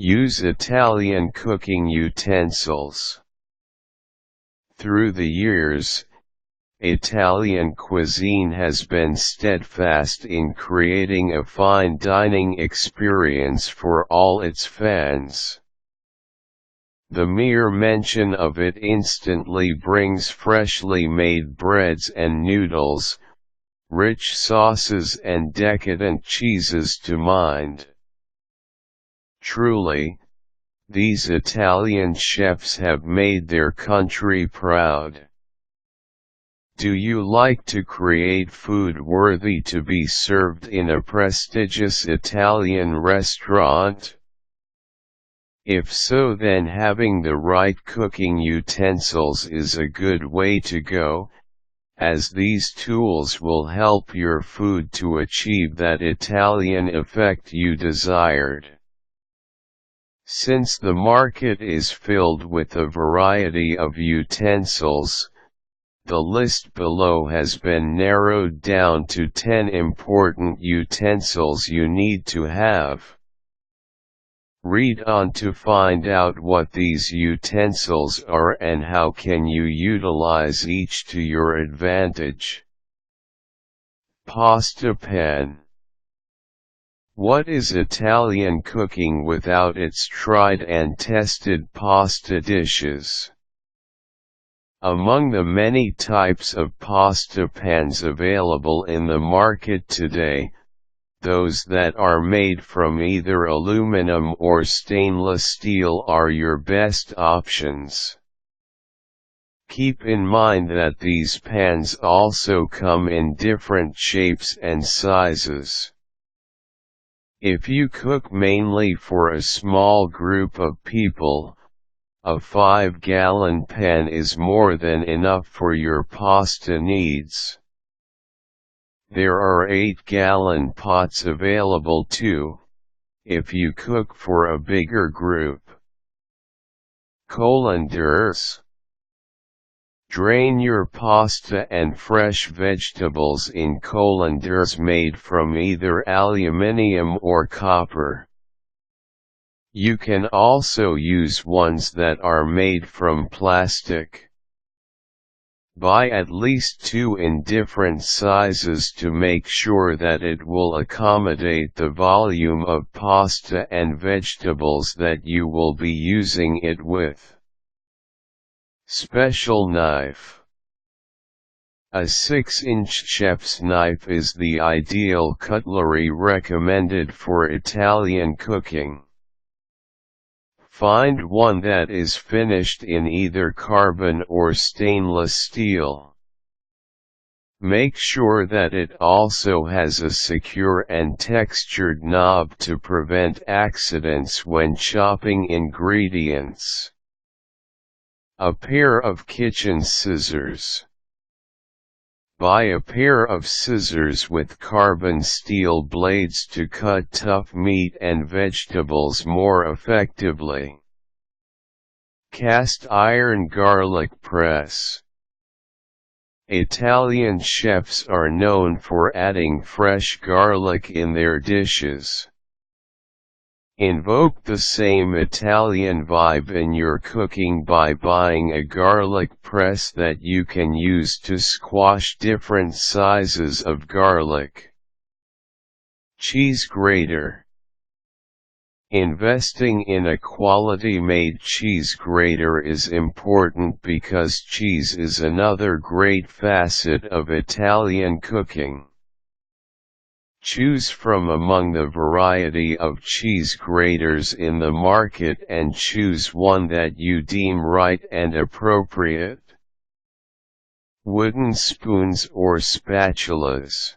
Use Italian cooking utensils. Through the years, Italian cuisine has been steadfast in creating a fine dining experience for all its fans. The mere mention of it instantly brings freshly made breads and noodles, rich sauces and decadent cheeses to mind. Truly, these Italian chefs have made their country proud. Do you like to create food worthy to be served in a prestigious Italian restaurant? If so, then having the right cooking utensils is a good way to go, as these tools will help your food to achieve that Italian effect you desired. Since the market is filled with a variety of utensils, the list below has been narrowed down to 10 important utensils you need to have. Read on to find out what these utensils are and how can you utilize each to your advantage. Pasta pan. What is Italian cooking without its tried and tested pasta dishes? Among the many types of pasta pans available in the market today, those that are made from either aluminum or stainless steel are your best options. Keep in mind that these pans also come in different shapes and sizes. If you cook mainly for a small group of people, a 5-gallon pan is more than enough for your pasta needs. There are 8-gallon pots available too, if you cook for a bigger group. Colanders. Drain your pasta and fresh vegetables in colanders made from either aluminium or copper. You can also use ones that are made from plastic. Buy at least 2 in different sizes to make sure that it will accommodate the volume of pasta and vegetables that you will be using it with. Special knife. A 6-inch chef's knife is the ideal cutlery recommended for Italian cooking. Find one that is finished in either carbon or stainless steel. Make sure that it also has a secure and textured knob to prevent accidents when chopping ingredients. A pair of kitchen scissors. Buy a pair of scissors with carbon steel blades to cut tough meat and vegetables more effectively. Cast iron garlic press. Italian chefs are known for adding fresh garlic in their dishes. Invoke the same Italian vibe in your cooking by buying a garlic press that you can use to squash different sizes of garlic. Cheese grater. Investing in a quality-made cheese grater is important because cheese is another great facet of Italian cooking. Choose from among the variety of cheese graters in the market and choose one that you deem right and appropriate. Wooden spoons or spatulas.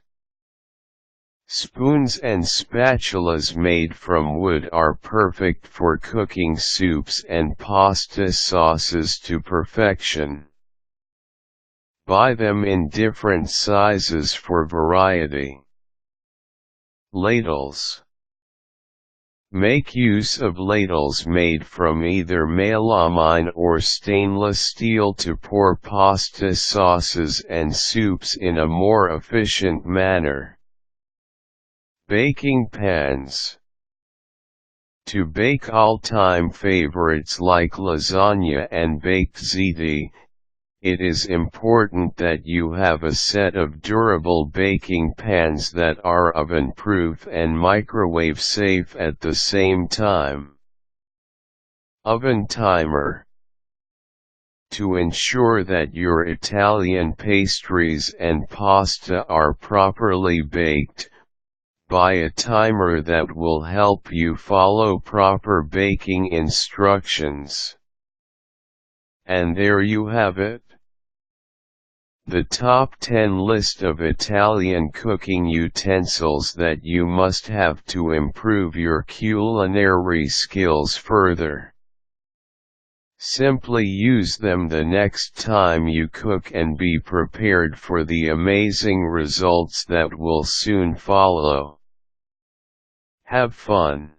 Spoons and spatulas made from wood are perfect for cooking soups and pasta sauces to perfection. Buy them in different sizes for variety. Ladles. Make use of ladles made from either melamine or stainless steel to pour pasta sauces and soups in a more efficient manner. Baking pans. To bake all-time favorites like lasagna and baked ziti, it is important that you have a set of durable baking pans that are oven-proof and microwave-safe at the same time. Oven timer. To ensure that your Italian pastries and pasta are properly baked, buy a timer that will help you follow proper baking instructions. And there you have it. The top 10 list of Italian cooking utensils that you must have to improve your culinary skills further. Simply use them the next time you cook and be prepared for the amazing results that will soon follow. Have fun.